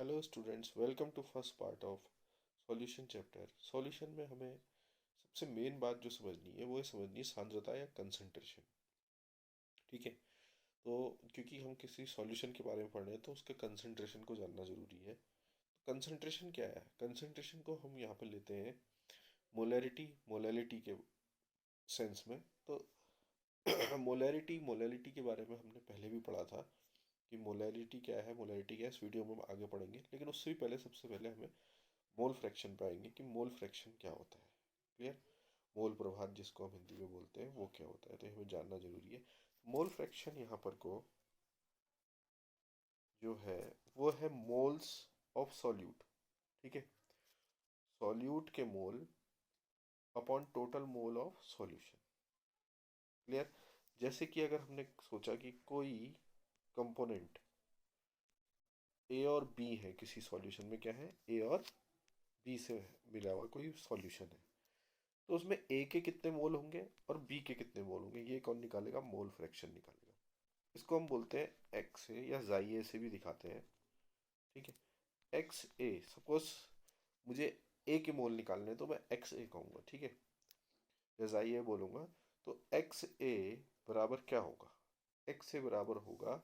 Hello students, welcome to first part of solution chapter. Solution में हमें सबसे main बात जो समझनी है वो है समझनी है सांद्रता या कंसंट्रेशन। ठीक है। तो क्योंकि हम किसी सॉल्यूशन के बारे में पढ़ रहे हैं तो उसके कंसंट्रेशन को जानना ज़रूरी है। तो कंसंट्रेशन क्या है? कंसंट्रेशन को हम यहाँ पर लेते हैं मोलैरिटी मोलैलिटी के सेंस में। तो मोलैरिटी मोलैलिटी के बारे में हमने पहले भी पढ़ा था कि मोलैरिटी क्या है, मोलैरिटी क्या है। इस वीडियो में हम आगे पढ़ेंगे, लेकिन उससे भी पहले सबसे पहले हमें मोल फ्रैक्शन पे आएंगे कि मोल फ्रैक्शन क्या होता है। क्लियर? मोल प्रभाव जिसको हम हिंदी में बोलते हैं वो क्या होता है, तो हमें जानना जरूरी है। मोल फ्रैक्शन यहाँ पर को जो है वो है मोल्स ऑफ सॉल्यूट। ठीक है। सॉल्यूट के मोल upon total mole of solution. Clear? जैसे कि अगर हमने सोचा कि कोई कंपोनेंट ए और बी है, किसी सॉल्यूशन में क्या है, ए और बी से मिला हुआ कोई सॉल्यूशन है, तो उसमें ए के कितने मोल होंगे और बी के कितने मोल होंगे, ये कौन निकालेगा? मोल फ्रैक्शन निकालेगा। इसको हम बोलते हैं एक्स ए या जाई ए से भी दिखाते हैं। ठीक है। एक्स ए, सपोज मुझे ए के मोल निकालने हैं तो मैं एक्स ए कहूँगा। ठीक है। या जाई ए बोलूँगा। तो एक्स ए बराबर क्या होगा? एक्स ए बराबर होगा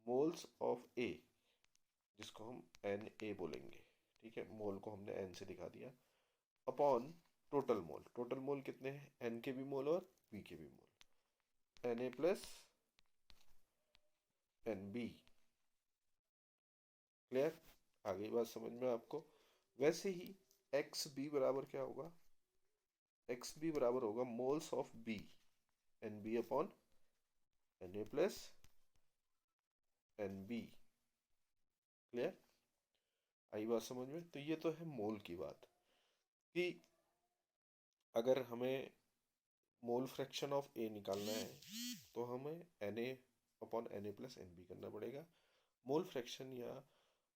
मोल्स ऑफ ए, जिसको हम एन ए बोलेंगे। ठीक है। मोल को हमने एन से दिखा दिया, अपॉन टोटल मोल। टोटल मोल कितने हैं? एन के भी मोल और बी के भी mole. N A plus N B. Clear? आ गई बात समझ में आपको? वैसे ही एक्स बी बराबर क्या होगा? एक्स बी बराबर होगा moles of B, N B upon N A plus N B. Clear? आई बात समझ में? तो ये तो है मोल की बात कि अगर हमें मोल फ्रैक्शन ऑफ ए निकालना है तो हमें N A upon N A plus N B करना पड़ेगा। मोल फ्रैक्शन या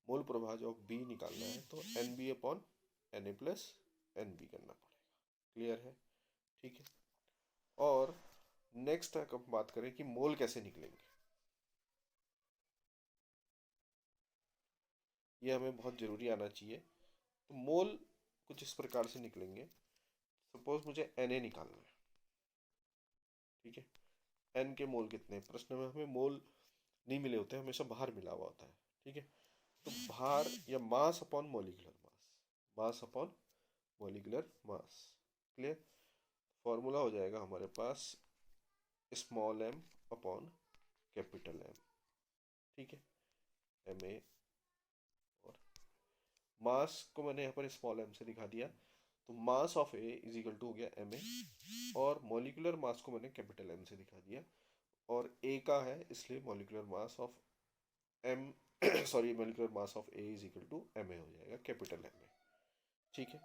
मोल प्रभाज ऑफ बी निकालना है तो N B upon N A plus N B करना पड़ेगा। क्लियर है? ठीक है। और नेक्स्ट हम बात करें कि मोल कैसे निकलेंगे। ये हमें बहुत ज़रूरी आना चाहिए। तो मोल कुछ इस प्रकार से निकलेंगे। सपोज मुझे एन ए निकालना है। ठीक है। एन के मोल कितने? प्रश्न में हमें मोल नहीं मिले होते, हमेशा भार मिला हुआ होता है। ठीक है। तो भार या mass upon molecular mass, mass upon molecular mass. Clear? Formula हो जाएगा हमारे पास small M upon capital M. ठीक है। एम ए, और मास को मैंने यहाँ पर स्मॉल एम से दिखा दिया, तो mass of A is equal to हो गया एम ए, और मॉलिक्यूलर मास को मैंने कैपिटल एम से दिखा दिया, और ए का है इसलिए molecular mass of M sorry molecular mass of A is equal to M A हो जाएगा, कैपिटल एम ए। ठीक है।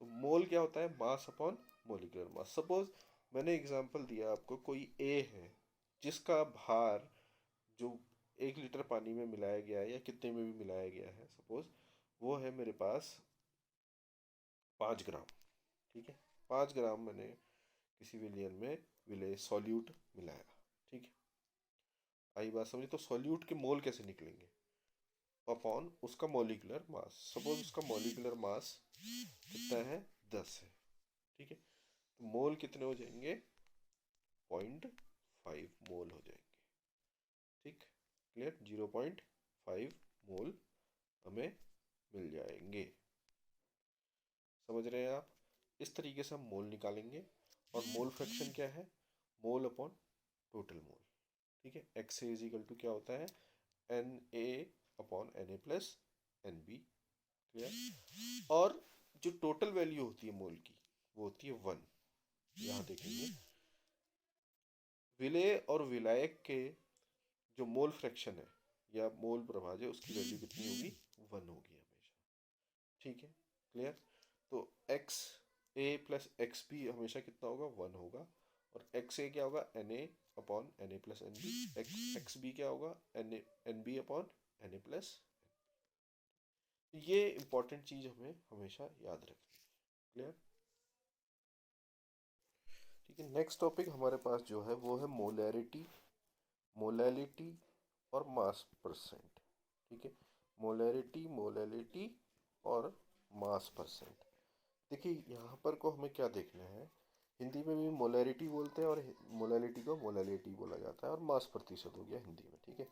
तो मोल क्या होता है? मास अपॉन मॉलिक्यूलर मास। सपोज मैंने एग्जांपल दिया आपको, कोई ए है जिसका भार जो 1 लीटर पानी में मिलाया गया है या कितने में भी मिलाया गया है, सपोज वो है मेरे पास 5 ग्राम। ठीक है। 5 ग्राम मैंने किसी विलियन में विले सॉल्यूट मिलाया। ठीक है। आई बात समझे? तो सॉल्यूट के मोल कैसे निकलेंगे? अपॉन उसका मॉलिक्यूलर मास। सपोज उसका मॉलिक्यूलर मास कितना है? 10 है। ठीक है। तो मोल कितने हो जाएंगे? 0.5 मोल हो जाएंगे। ठीक। क्लियर? 0.5 मोल हमें मिल जाएंगे। समझ रहे हैं आप? इस तरीके से हम मोल निकालेंगे। और मोल फ्रैक्शन क्या है? Mole upon total mole. ठीक है। X A is equal to क्या होता है? N A upon N A plus N B. Clear? और जो टोटल वैल्यू होती है मोल की वो होती है 1। यहाँ देखेंगे विलेय और विलायक के जो मोल फ्रैक्शन है या मोल प्रभाज है उसकी वैल्यू कितनी होगी? 1 होगी हमेशा। ठीक है। क्लियर? तो एक्स ए प्लस एक्स बी हमेशा कितना होगा? 1 होगा। और एक्स ए क्या होगा? N A upon N A plus N B. X B क्या होगा? N B upon N A plus. ये इंपॉर्टेंट चीज हमें हमेशा याद रखनी है। क्लियर? ठीक है। नेक्स्ट टॉपिक हमारे पास जो है वो है मोलैरिटी, मोलैलिटी और मास परसेंट। ठीक है। मोलैरिटी, मोलैलिटी और मास परसेंट। देखिए यहाँ पर को हमें क्या देखना है, हिंदी में भी मोलैरिटी बोलते हैं और मोलैलिटी को मोलैलिटी बोला जाता है, और मास प्रतिशत हो गया हिंदी में, ठीक है।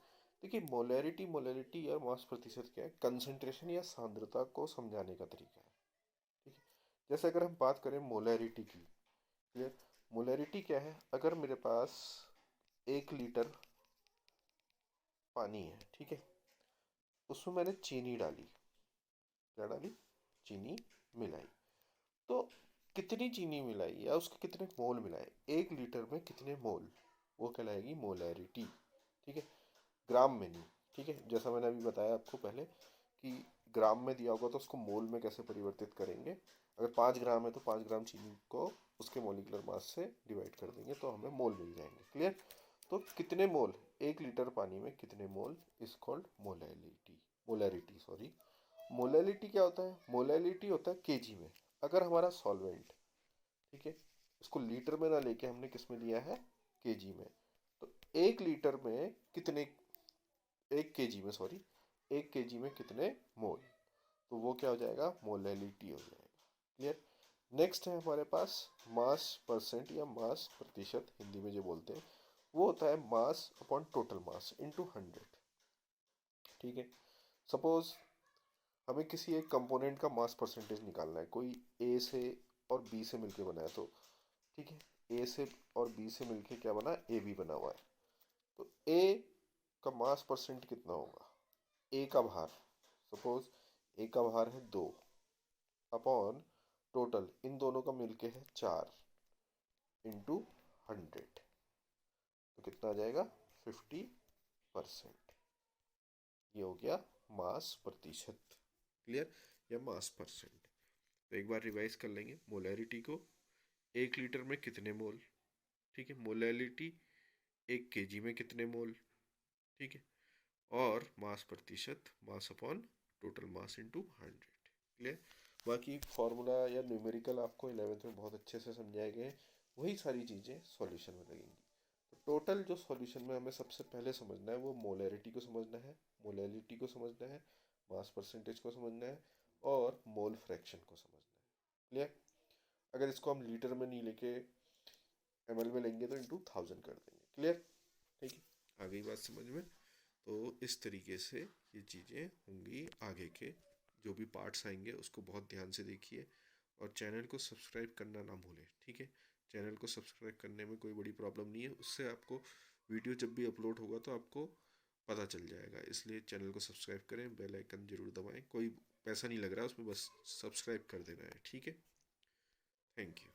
देखिए मोलैरिटी, मोलैलिटी या मास प्रतिशत क्या है, कंसंट्रेशन या सांद्रता को समझाने का तरीका है, ठीक है। जैसे अगर हम बात करें मोलैरिटी की, क्लियर, मोलैरिटी क्या है, अगर मेरे पास 1 लीटर पानी है, ठीक है, उसमें मैंने चीनी डाली, क्या डाली, चीनी मिलाई, तो कितनी चीनी मिलाई या उसके कितने मोल मिलाए, 1 लीटर में कितने मोल, वो कहलाएगी मोलैरिटी, ठीक है, ग्राम में नहीं, ठीक है। जैसा मैंने अभी बताया आपको पहले कि ग्राम में दिया होगा तो उसको मोल में कैसे परिवर्तित करेंगे, अगर 5 ग्राम है तो 5 ग्राम चीनी को उसके मोलिकुलर मास से डिवाइड कर देंगे तो हमें मोल मिल जाएंगे, क्लियर। तो कितने मोल, 1 लीटर पानी में कितने mole is called molality, molarity sorry. Molality क्या होता है, मोलैलिटी होता है केजी में। अगर हमारा सॉल्वेंट, ठीक है, इसको लीटर में ना लेके हमने किस में लिया है, केजी में, तो 1 लीटर में कितने, 1 केजी में सॉरी, 1 केजी में कितने मोल, तो वो क्या हो जाएगा, मोलैलिटी हो जाएगा, क्लियर। नेक्स्ट है हमारे पास मास परसेंट या मास प्रतिशत, हिंदी में जो बोलते हैं, वो होता है mass upon total mass into 100, ठीक है। सपोज हमें किसी एक कंपोनेंट का मास परसेंटेज निकालना है, कोई ए से और बी से मिलके बना है, तो ठीक है, ए से और बी से मिलके क्या बना, ए बी बना हुआ है, तो ए का मास परसेंट कितना होगा, ए का भार, सपोज ए का भार है 2 अपॉन टोटल इन दोनों का मिलके है 4 इंटू 100, तो कितना आ जाएगा, 50%, ये हो गया मास प्रतिशत, क्लियर, या मास परसेंट। तो एक बार रिवाइज कर लेंगे मोलैरिटी को, 1 लीटर में कितने मोल, ठीक है, मोलैलिटी 1 केजी में कितने मोल, ठीक है, और मास प्रतिशत mass upon total mass into 100, clear. बाकी फार्मूला या न्यूमेरिकल आपको 11th में बहुत अच्छे से समझाए गए, वही सारी चीज़ें सॉल्यूशन में लगेंगी। तो टोटल जो सॉल्यूशन में हमें सबसे पहले समझना है वो मोलैरिटी को समझना है, मोलैलिटी को समझना है, मास परसेंटेज को समझना है, और मोल फ्रैक्शन को समझना है, क्लियर। अगर इसको हम लीटर में नहीं लेके ml में लेंगे तो इंटू 1000 कर देंगे, क्लियर, ठीक है, आ गई बात समझ में। तो इस तरीके से ये चीज़ें होंगी, आगे के जो भी पार्ट्स आएंगे उसको बहुत ध्यान से देखिए, और चैनल को सब्सक्राइब करना ना भूलें, ठीक है। चैनल को सब्सक्राइब करने में कोई बड़ी प्रॉब्लम नहीं है, उससे आपको वीडियो जब भी अपलोड होगा तो आपको पता चल जाएगा, इसलिए चैनल को सब्सक्राइब करें, बेल आइकन जरूर दबाएं, कोई पैसा नहीं लग रहा है उसमें, बस सब्सक्राइब कर देना है, ठीक है। Thank you.